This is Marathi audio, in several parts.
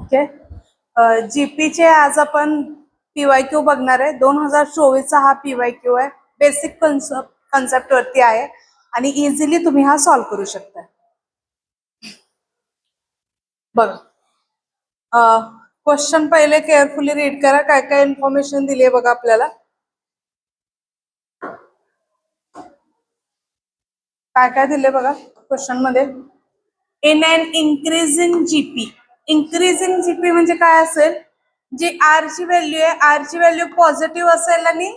ओके. जीपी चे आज आपण पीवायक्यू बघणार आहे. 2024चा हा पीवायक्यू आहे. बेसिक कन्सेप्ट वरती आहे आणि इझिली तुम्ही हा सॉल्व्ह करू शकता. बघ, क्वेश्चन पहिले केअरफुली रीड करा. काय काय इन्फॉर्मेशन दिली आहे बघा आपल्याला. काय काय दिले बघा क्वेश्चन मध्ये. In an increasing GP. Increasing GP म्हणजे काय असेल, जी आर ची व्हॅल्यू आहे, आर ची व्हॅल्यू पॉझिटिव्ह असेल आणि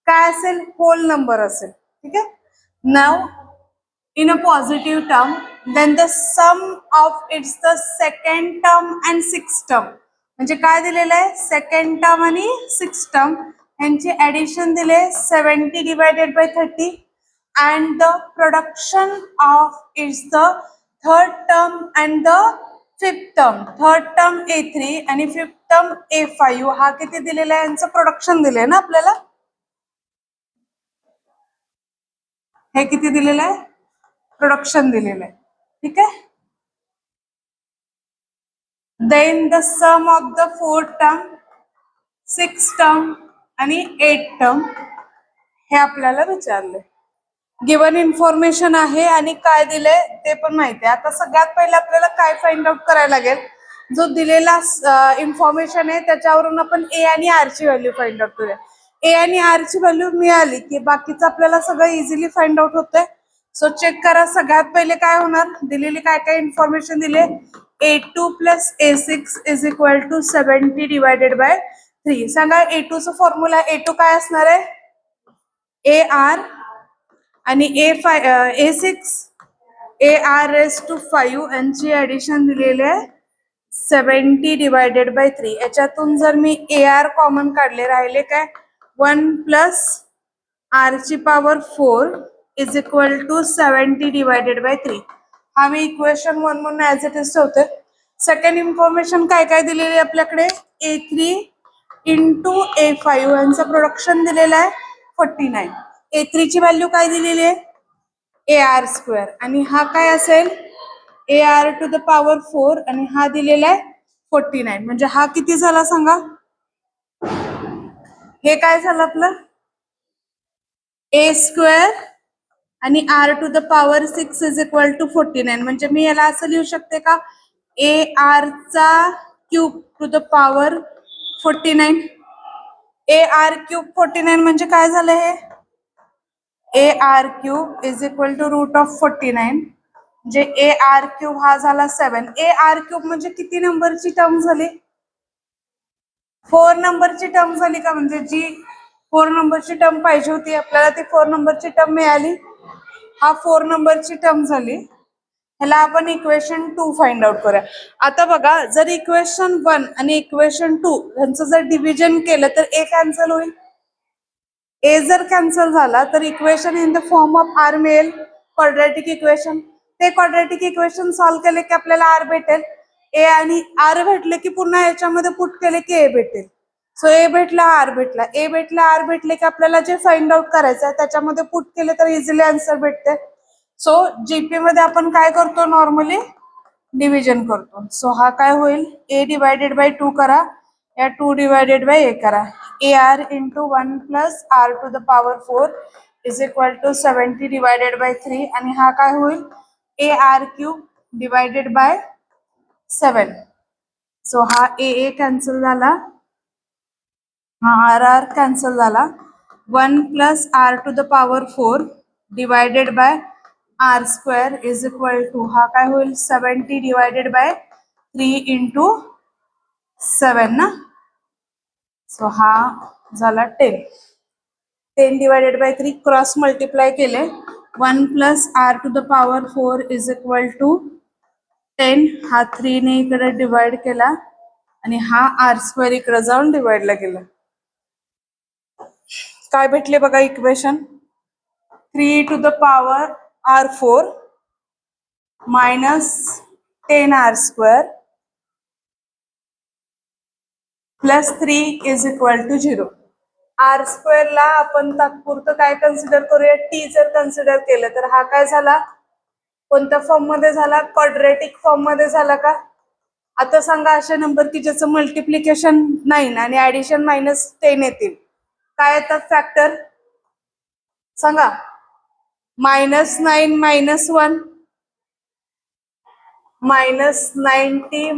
काय असेल, होल नंबर असेल. ठीक आहे. नाव in a positive term, then the sum of its the second term and sixth term. म्हणजे काय दिलेलं आहे, सेकंड टर्म आणि सिक्स टर्म यांची ऍडिशन दिले 70 divided bye 30 and the production of its the third term and the fifth term. Third term A3 आणि फिफ्थ टर्म A5 हा किती दिलेला आहे, यांचं प्रोडक्शन दिले ना आपल्याला. हे किती दिलेलं आहे, प्रोडक्शन दिलेलं आहे. ठीक आहे. Then the sum of the fourth term, six term आणि एट टर्म हे आपल्याला विचारले. गिवन इन्फॉर्मेशन आहे आणि काय दिलंय ते पण माहिती आहे. आता सगळ्यात पहिले आपल्याला काय फाइंड आउट करायला लागेल, जो दिलेला इन्फॉर्मेशन आहे त्याच्यावरून आपण ए आणि आर ची व्हॅल्यू फाइंड आउट करूया. ए आणि आर ची व्हॅल्यू मिळाली की बाकीचं आपल्याला सगळं इझिली फाइंड आउट होतंय. सो चेक करा. सगळ्यात पहिले काय होणार, दिलेली काय काय इन्फॉर्मेशन दिले. A2 plus A6 is equal to 70 divided by 3. सांगा A2 चा फॉर्म्युला. A2 काय असणार आहे, AR आणि A6 AR⁵ यांची ऍडिशन दिलेली आहे 70 डिवायडेड बाय 3. याच्यातून जर मी AR कॉमन काढले, राहिले काय 1 प्लस R ची power 4 is equal to 70 divided by 3. हा मी इक्वेशन 1 म्हणून ऍज इट इज ठेवते. सेकंड इन्फॉर्मेशन काय काय दिलेली आहे आपल्याकडे, A3 इंटू A5 यांचं प्रोडक्शन दिलेलं आहे 49. A3 ची व्हॅल्यू काय दिलेली आहे, AR² आणि हा काय असेल, AR टू द पॉवर 4 आणि हा दिलेला आहे 49. म्हणजे हा किती झाला सांगा, हे काय झालं आपलं A² आणि R to the power 6 is equal to 49. म्हणजे मी याला असं लिहू शकते का, AR चा cube two the power 49. AR³ 49 म्हणजे काय झालं, हे AR³ is equal to root of 49. म्हणजे AR³ हा झाला 7. AR³ म्हणजे किती नंबरची टर्म झाली, 4 नंबरची टर्म झाली का. म्हणजे जी 4 नंबरची टर्म पाहिजे होती आपल्याला ती 4 नंबरची टर्म मिळाली. हा 4 नंबरची टर्म झाली. ह्याला आपण इक्वेशन 2 फाइंड आउट करूया. आता बघा, जर इक्वेशन 1 आणि इक्वेशन 2 यांचं जर डिव्हिजन केलं तर ए कॅन्सल होईल. ए जर कॅन्सल झाला तर equation in the form of R मिळेल, क्वाड्रॅटिक इक्वेशन. ते क्वाड्रॅटिक इक्वेशन सॉल्व्ह केले की आपल्याला आर भेटेल. ए आणि आर भेटले की पुन्हा याच्यामध्ये पुट केले की ए भेटेल. सो ए भेटला, आर भेटला, ए भेटला, आर भेटले की आपल्याला जे फाइंड आउट करायचं आहे त्याच्यामध्ये पुट केले तर इझिली आन्सर भेटते. सो जीपी मध्ये आपण काय करतो, नॉर्मली डिव्हिजन करतो. सो हा काय होईल, ए डिवायडेड बाय 2 करा, या 2 डिवायडेड बाय ए करा. AR into 1 plus R to the power 4 is equal to 70 divided by 3. आणि हा काय होईल, AR³ डिवायडेड बाय 7. सो हा AA कॅन्सल झाला, हा RR कॅन्सल झाला. 1 plus R to the power 4 divided by R² is equal to हा काय होईल, 70 डिवायडेड बाय 3 इंटू 7 ना. सो हा झाला 10. 10 डिवायडेड बाय 3 क्रॉस मल्टिप्लाय केले. 1 plus R to the power 4 is equal to 10. हा 3 ने इकडे डिवाइड केला आणि हा R² इकडे जाऊन डिवाइडला गेला. काय भेटले बघा equation, 3 to the power R4 minus 10R² plus 3 is equal to 0. R² ला आपण तात्पुरतं काय कन्सिडर करूया, टी जर कन्सिडर केलं तर हा काय झाला, कोणत्या फॉर्म मध्ये झाला, क्वाड्रॅटिक फॉर्म मध्ये झाला का. आता सांगा अशा नंबर की ज्याचं मल्टिप्लिकेशन 9 आणि ऍडिशन -10 येतील. काय येतात फॅक्टर सांगा. -9 -1 -90 -t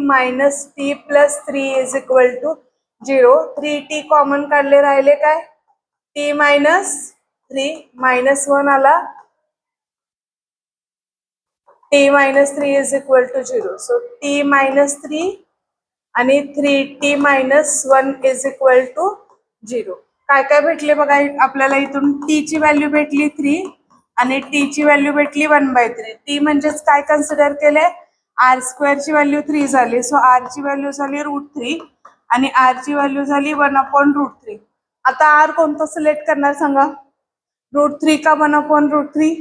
+ 3 = 0. 3t कॉमन काढले राहिले काय t - 3 -1 आला t - 3 = 0. सो t - 3 आणि 3t - 1 = 0. काय काय भेटले बघा आपल्याला इथून t ची व्हॅल्यू भेटली 3 आणि t ची व्हॅल्यू भेटली 1/3. t म्हणजेच काय कन्सिडर केले r² ची व्हॅल्यू 3 झाली. सो r ची व्हॅल्यू झाली √3 आणि r ची व्हॅल्यू झाली 1/√3. आता r कोणतं सिलेक्ट करणार सांगा. √3 का 1/√3?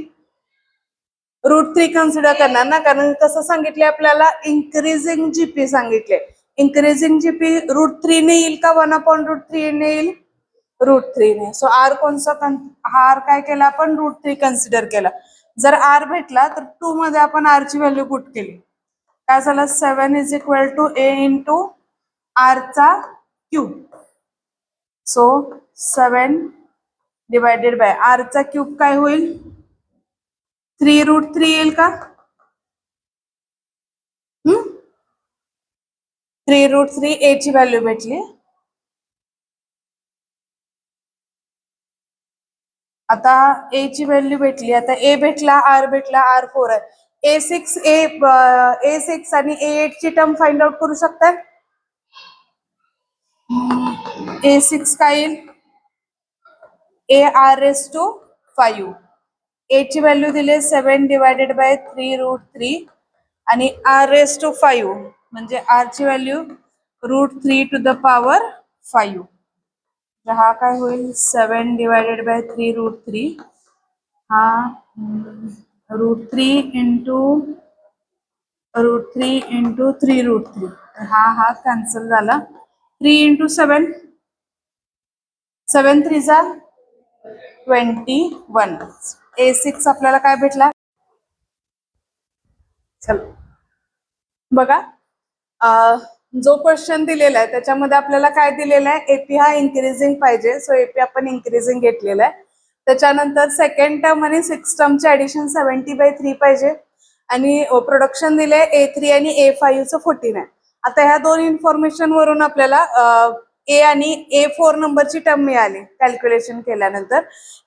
√3 कन्सिडर करणार ना, कारण कसं सांगितले आपल्याला इन्क्रीजिंग जीपी सांगितले. इन्क्रीजिंग जीपी √3 ने येईल का 1/√3 ने येईल? √3 ने. सो आर कोणचा हा आर काय केला आपण √3 कन्सिडर केला. जर आर भेटला तर 2 मध्ये आपण आर ची व्हॅल्यू पुट केली. काय झालं 7 = a × r चा क्यूब. सो 7 / r चा क्यूब काय होईल 3√3 येईल का? 3√3 a ची व्हॅल्यू भेटली. आता a ची व्हॅल्यू भेटली. आता a भेटला r भेटला r4 आहे. a6 आणि a8 ची टर्म फाइंड आउट करू शकता. a6 काय येईल ar⁵ a ची व्हॅल्यू दिली 7 / 3√3 आणि r⁵ म्हणजे r ची व्हॅल्यू √3⁵. हा काय होईल 7 / 3√3 हा √3 × 3√3 हा कॅन्सल झाला. 3 × 7 7 3 जा 21. a6 आपल्याला काय भेटला चल बघा. जो क्वेश्चन दिलेला आहे त्याच्यामध्ये आपल्याला काय दिलेलं आहे एपी हा इन्क्रीजिंग पाहिजे. सो एपी आपण इन्क्रीजिंग घेतलेला आहे. त्याच्यानंतर सेकंड टर्म आणि 6 टर्मचे ऍडिशन 70/3 पाहिजे आणि प्रोडक्शन दिले A3 आणि A5 चं 14 आहे. आता ह्या दोन इन्फॉर्मेशन वरून आपल्याला ए आणि A4 नंबरची टर्म मिळाली. कॅल्क्युलेशन केल्यानंतर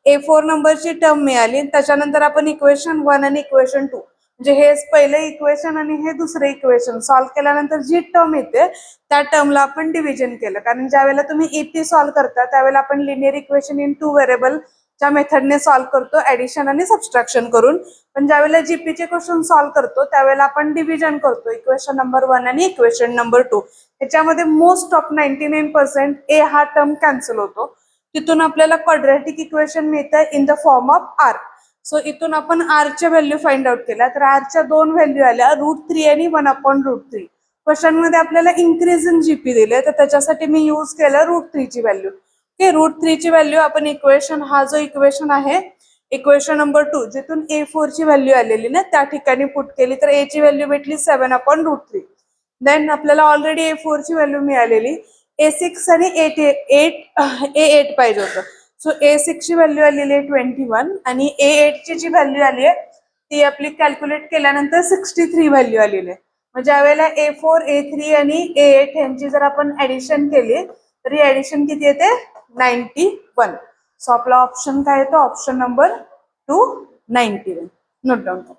A4 नंबरची टर्म मिळाली. त्याच्यानंतर आपण इक्वेशन 1 आणि इक्वेशन 2 म्हणजे हे पहिले इक्वेशन आणि हे दुसरे इक्वेशन सॉल्व्ह केल्यानंतर जी टर्म येते त्या टर्मला आपण डिव्हिजन केलं. कारण ज्या वेळेला तुम्ही ईपी सॉल्व्ह करता त्यावेळेला आपण लिनियर इक्वेशन इन 2 व्हेरिएबल च्या मेथडने सॉल्व्ह करतो ऍडिशन आणि सबस्ट्रॅक्शन करून. पण ज्यावेळेला जीपीचे क्वेश्चन सॉल्व्ह करतो त्यावेळेला आपण डिव्हिजन करतो इक्वेशन नंबर 1 आणि इक्वेशन नंबर 2. त्याच्यामध्ये मोस्ट ऑफ 99% ए हा टर्म कॅन्सल होतो. तिथून आपल्याला क्वाड्रॅटिक इक्वेशन मिळतं in the form of R. So इथून आपण आर च्या व्हॅल्यू फाइंड आउट केल्या तर आर च्या दोन व्हॅल्यू आल्या √3 आणि 1/√3. क्वेश्चन मध्ये आपल्याला इन्क्रीजिंग जीपी दिले तर त्याच्यासाठी मी यूज केलं √3 ची व्हॅल्यू. √3 ची व्हॅल्यू आपण इक्वेशन हा जो इक्वेशन आहे इक्वेशन नंबर 2 जिथून A4 ची व्हॅल्यू आलेली ना त्या ठिकाणी पुट केली तर A ची व्हॅल्यू भेटली 7/√3. देन आपल्याला ऑलरेडी A4 ची व्हॅल्यू मिळालेली. A6 आणि A8 पाहिजे होतं. सो A6 ची व्हॅल्यू आलेली आहे 21 आणि A8 ची जी व्हॅल्यू आली आहे ती आपली कॅल्क्युलेट केल्यानंतर 63 व्हॅल्यू आलेली आहे. म्हणजे ज्यावेळेला A4 A3 आणि A8 यांची जर आपण ऍडिशन केली तर ही ऍडिशन किती येते 91. सो आपला ऑप्शन काय येतो ऑप्शन नंबर 2 91. नोट डाऊन करा.